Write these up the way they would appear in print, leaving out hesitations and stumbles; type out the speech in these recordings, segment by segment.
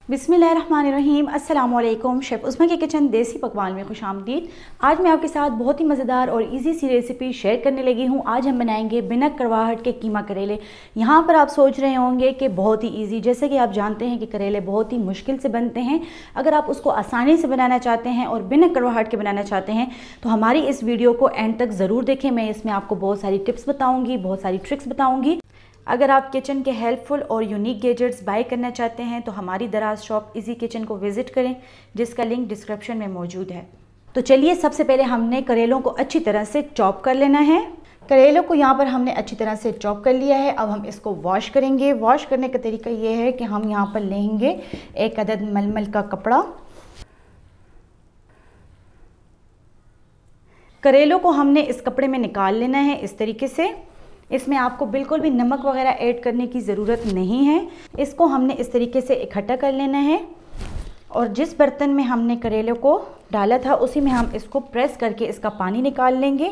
बिस्मिल्लाहिर्रहमानिर्रहीम। अस्सलामुअलैकुम। शेफ़ उस्मा के किचन देसी पकवान में खुशामदीद। आज मैं आपके साथ बहुत ही मज़ेदार और इजी सी रेसिपी शेयर करने लगी हूँ। आज हम बनाएंगे बिना कड़वाहट के कीमा करेले। यहाँ पर आप सोच रहे होंगे कि बहुत ही इजी, जैसे कि आप जानते हैं कि करेले बहुत ही मुश्किल से बनते हैं। अगर आप उसको आसानी से बनाना चाहते हैं और बिना कड़वाहट के बनाना चाहते हैं तो हमारी इस वीडियो को एंड तक ज़रूर देखें। मैं इसमें आपको बहुत सारी टिप्स बताऊँगी, बहुत सारी ट्रिक्स बताऊँगी। अगर आप किचन के हेल्पफुल और यूनिक गैजेट्स बाय करना चाहते हैं तो हमारी दराज शॉप इजी किचन को विज़िट करें, जिसका लिंक डिस्क्रिप्शन में मौजूद है। तो चलिए, सबसे पहले हमने करेलों को अच्छी तरह से चॉप कर लेना है। करेलों को यहाँ पर हमने अच्छी तरह से चॉप कर लिया है। अब हम इसको वॉश करेंगे। वॉश करने का तरीका ये है कि हम यहाँ पर लेंगे एक अदद मलमल का कपड़ा। करेलों को हमने इस कपड़े में निकाल लेना है इस तरीके से। इसमें आपको बिल्कुल भी नमक वगैरह ऐड करने की ज़रूरत नहीं है। इसको हमने इस तरीके से इकट्ठा कर लेना है और जिस बर्तन में हमने करेलों को डाला था उसी में हम इसको प्रेस करके इसका पानी निकाल लेंगे।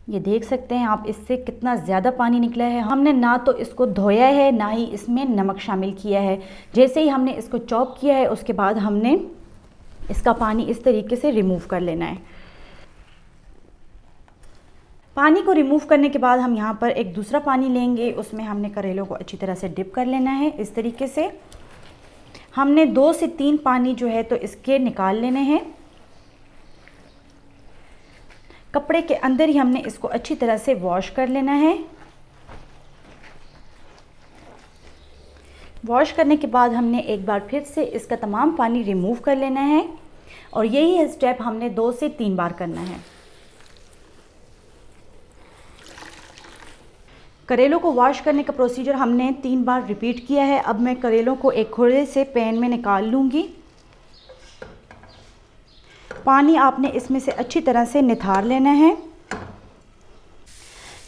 ये देख सकते हैं आप इससे कितना ज़्यादा पानी निकला है। हमने ना तो इसको धोया है, ना ही इसमें नमक शामिल किया है। जैसे ही हमने इसको चॉप किया है उसके बाद हमने इसका पानी इस तरीके से रिमूव कर लेना है। पानी को रिमूव करने के बाद हम यहाँ पर एक दूसरा पानी लेंगे, उसमें हमने करेलों को अच्छी तरह से डिप कर लेना है। इस तरीके से हमने 2 से 3 पानी जो है तो इसके निकाल लेने हैं। कपड़े के अंदर ही हमने इसको अच्छी तरह से वॉश कर लेना है। वॉश करने के बाद हमने एक बार फिर से इसका तमाम पानी रिमूव कर लेना है और यही स्टेप हमने 2 से 3 बार करना है। करेलों को वॉश करने का प्रोसीजर हमने 3 बार रिपीट किया है। अब मैं करेलों को एक खुले से पैन में निकाल लूँगी। पानी आपने इसमें से अच्छी तरह से निथार लेना है।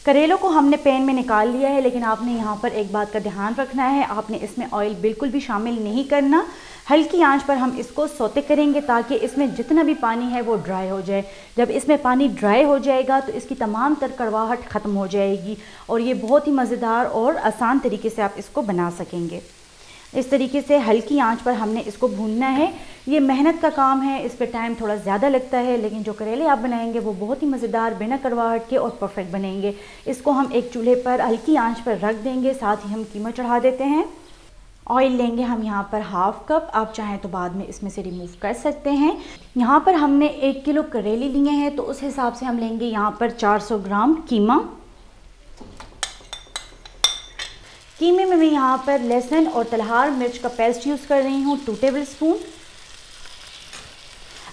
करेलों को हमने पैन में निकाल लिया है, लेकिन आपने यहाँ पर एक बात का ध्यान रखना है, आपने इसमें ऑयल बिल्कुल भी शामिल नहीं करना। हल्की आंच पर हम इसको सौते करेंगे ताकि इसमें जितना भी पानी है वो ड्राई हो जाए। जब इसमें पानी ड्राई हो जाएगा तो इसकी तमाम तर कड़वाहट ख़त्म हो जाएगी और ये बहुत ही मज़ेदार और आसान तरीके से आप इसको बना सकेंगे। इस तरीके से हल्की आंच पर हमने इसको भूनना है। ये मेहनत का काम है, इस पर टाइम थोड़ा ज़्यादा लगता है, लेकिन जो करेले आप बनाएंगे वो बहुत ही मज़ेदार, बिना कड़वाहट के और परफेक्ट बनेंगे। इसको हम एक चूल्हे पर हल्की आंच पर रख देंगे। साथ ही हम कीमा चढ़ा देते हैं। ऑयल लेंगे हम यहाँ पर 1/2 कप। आप चाहें तो बाद में इसमें से रिमूव कर सकते हैं। यहाँ पर हमने 1 किलो करेले लिए हैं तो उस हिसाब से हम लेंगे यहाँ पर 400 ग्राम कीमा। कीमे में मैं यहाँ पर लहसुन और तलहार मिर्च का पेस्ट यूज़ कर रही हूँ 2 टेबल स्पून।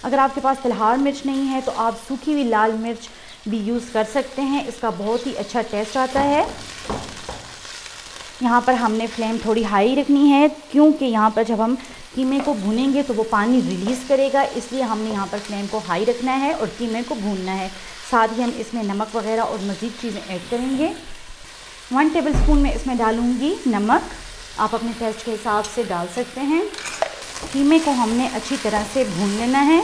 अगर आपके पास तलहार मिर्च नहीं है तो आप सूखी हुई लाल मिर्च भी यूज़ कर सकते हैं, इसका बहुत ही अच्छा टेस्ट आता है। यहाँ पर हमने फ्लेम थोड़ी हाई रखनी है क्योंकि यहाँ पर जब हम कीमे को भूनेंगे तो वो पानी रिलीज़ करेगा, इसलिए हमने यहाँ पर फ्लेम को हाई रखना है और कीमे को भूनना है। साथ ही हम इसमें नमक वगैरह और मज़ीद चीज़ें ऐड करेंगे। 1 टेबल स्पून में इसमें डालूँगी नमक, आप अपने टेस्ट के हिसाब से डाल सकते हैं। कीमे को हमने अच्छी तरह से भून लेना है।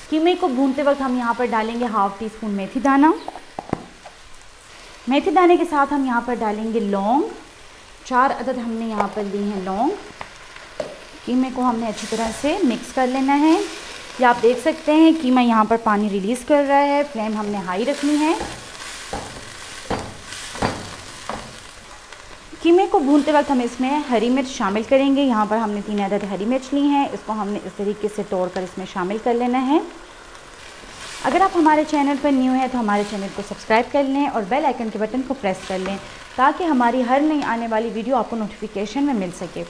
कीमे को भूनते वक्त हम यहाँ पर डालेंगे 1/2 टीस्पून मेथी दाना। मेथी दाने के साथ हम यहाँ पर डालेंगे लौंग, 4 अदद हमने यहाँ पर ली हैं लौंग। कीमे को हमने अच्छी तरह से मिक्स कर लेना है। ये आप देख सकते हैं कीमा यहाँ पर पानी रिलीज़ कर रहा है। फ्लेम हमने हाई रखनी है। कीमे को भूनते वक्त हम इसमें हरी मिर्च शामिल करेंगे। यहाँ पर हमने 3 अदद हरी मिर्च ली हैं, इसको हमने इस तरीके से तोड़कर इसमें शामिल कर लेना है। अगर आप हमारे चैनल पर न्यू हैं तो हमारे चैनल को सब्सक्राइब कर लें और बेल आइकन के बटन को प्रेस कर लें ताकि हमारी हर नई आने वाली वीडियो आपको नोटिफिकेशन में मिल सके।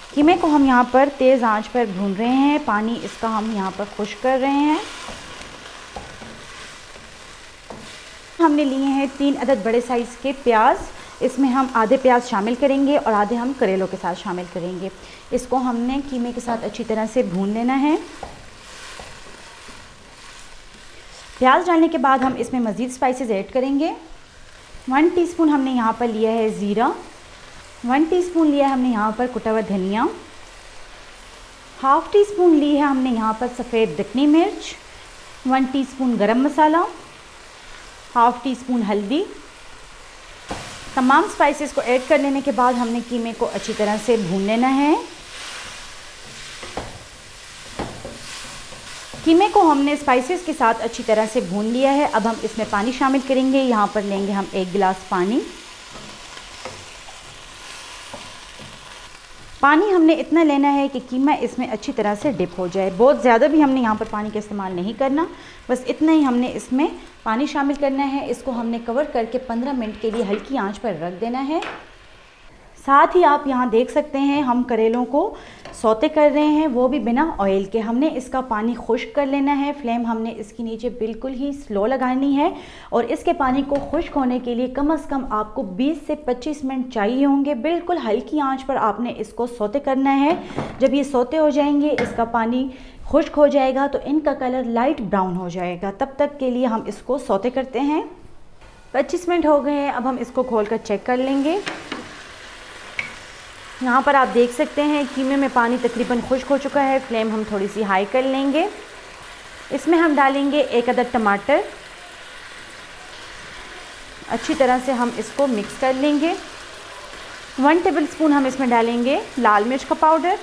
कीमे को हम यहाँ पर तेज़ आंच पर भून रहे हैं। पानी इसका हम यहाँ पर खुश्क कर रहे हैं। हमने लिए हैं 3 अदद बड़े साइज़ के प्याज, इसमें हम आधे प्याज शामिल करेंगे और आधे हम करेलों के साथ शामिल करेंगे। इसको हमने कीमे के साथ अच्छी तरह से भून लेना है। प्याज डालने के बाद हम इसमें मज़ीद स्पाइसेस ऐड करेंगे। 1 टीस्पून हमने यहाँ पर लिया है ज़ीरा, 1 टीस्पून लिया है हमने यहाँ पर कुटा हुआ धनिया, 1/2 टीस्पून ली है हमने यहाँ पर सफ़ेद दक्कनी मिर्च, 1 टीस्पून गरम मसाला, हाफ़ टी स्पून हल्दी। तमाम स्पाइसेस को ऐड कर लेने के बाद हमने कीमे को अच्छी तरह से भून लेना है। कीमे को हमने स्पाइसेस के साथ अच्छी तरह से भून लिया है। अब हम इसमें पानी शामिल करेंगे। यहाँ पर लेंगे हम 1 गिलास पानी। पानी हमने इतना लेना है कि कीमा इसमें अच्छी तरह से डिप हो जाए। बहुत ज़्यादा भी हमने यहाँ पर पानी का इस्तेमाल नहीं करना, बस इतना ही हमने इसमें पानी शामिल करना है। इसको हमने कवर करके 15 मिनट के लिए हल्की आंच पर रख देना है। साथ ही आप यहाँ देख सकते हैं हम करेलों को सौते कर रहे हैं, वो भी बिना ऑयल के। हमने इसका पानी खुश्क कर लेना है। फ्लेम हमने इसकी नीचे बिल्कुल ही स्लो लगानी है और इसके पानी को खुश्क होने के लिए कम से कम आपको 20 से 25 मिनट चाहिए होंगे। बिल्कुल हल्की आंच पर आपने इसको सौते करना है। जब ये सौते हो जाएंगे, इसका पानी खुश्क हो जाएगा तो इनका कलर लाइट ब्राउन हो जाएगा। तब तक के लिए हम इसको सौते करते हैं। 25 मिनट हो गए हैं। अब हम इसको खोल कर चेक कर लेंगे। यहाँ पर आप देख सकते हैं कीमे में पानी तकरीबन खुश्क हो चुका है। फ्लेम हम थोड़ी सी हाई कर लेंगे। इसमें हम डालेंगे 1 अदद टमाटर। अच्छी तरह से हम इसको मिक्स कर लेंगे। 1 टेबलस्पून हम इसमें डालेंगे लाल मिर्च का पाउडर।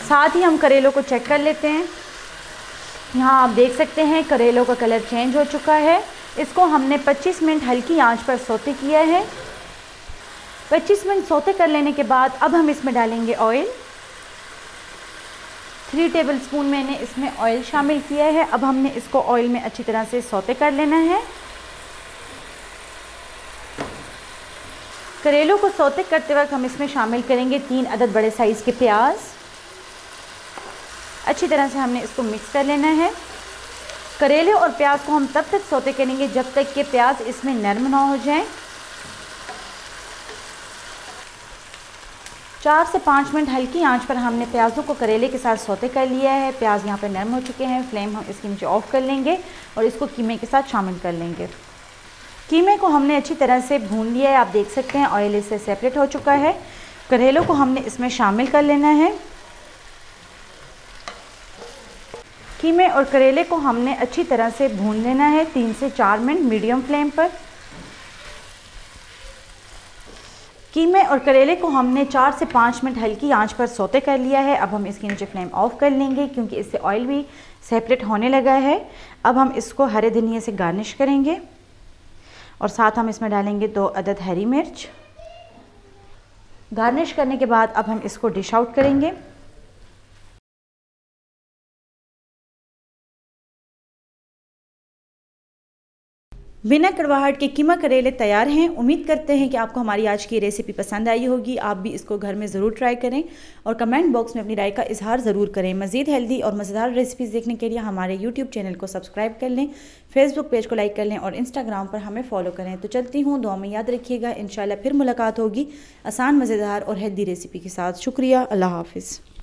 साथ ही हम करेलों को चेक कर लेते हैं। यहाँ आप देख सकते हैं करेलों का कलर चेंज हो चुका है। इसको हमने 25 मिनट हल्की आंच पर सौते किया है। 25 मिनट सौते कर लेने के बाद अब हम इसमें डालेंगे ऑयल। 3 टेबलस्पून मैंने इसमें ऑयल शामिल किया है। अब हमने इसको ऑयल में अच्छी तरह से सौते कर लेना है। करेलों को सौते करते वक्त हम इसमें शामिल करेंगे 3 अदद बड़े साइज़ के प्याज। अच्छी तरह से हमने इसको मिक्स कर लेना है। करेले और प्याज को हम तब तक सौते करेंगे जब तक कि प्याज इसमें नरम ना हो जाए। 4 से 5 मिनट हल्की आंच पर हमने प्याज़ों को करेले के साथ सौते कर लिया है। प्याज यहाँ पर नरम हो चुके हैं। फ्लेम हम इसके नीचे ऑफ कर लेंगे और इसको कीमे के साथ शामिल कर लेंगे। कीमे को हमने अच्छी तरह से भून लिया है। आप देख सकते हैं ऑयल इससे सेपरेट हो चुका है। करेलों को हमने इसमें शामिल कर लेना है। कीमे और करेले को हमने अच्छी तरह से भून लेना है 3 से 4 मिनट मीडियम फ्लेम पर। कीमे और करेले को हमने 4 से 5 मिनट हल्की आंच पर सौते कर लिया है। अब हम इसके नीचे फ्लेम ऑफ कर लेंगे क्योंकि इससे ऑयल भी सेपरेट होने लगा है। अब हम इसको हरे धनिये से गार्निश करेंगे और साथ हम इसमें डालेंगे 2 अदद हरी मिर्च। गार्निश करने के बाद अब हम इसको डिश आउट करेंगे। बिना कड़वाहट के कीमा करेले तैयार हैं। उम्मीद करते हैं कि आपको हमारी आज की रेसिपी पसंद आई होगी। आप भी इसको घर में ज़रूर ट्राई करें और कमेंट बॉक्स में अपनी राय का इजहार ज़रूर करें। मज़ीद हेल्दी और मज़ेदार रेसिपीज़ देखने के लिए हमारे यूट्यूब चैनल को सब्सक्राइब कर लें, फेसबुक पेज को लाइक कर लें और इंस्टाग्राम पर हमें फॉलो करें। तो चलती हूँ, दुआ में याद रखिएगा। इंशाल्लाह फिर मुलाकात होगी आसान, मज़ेदार और हेल्दी रेसिपी के साथ। शुक्रिया। अल्लाह हाफ़िज़।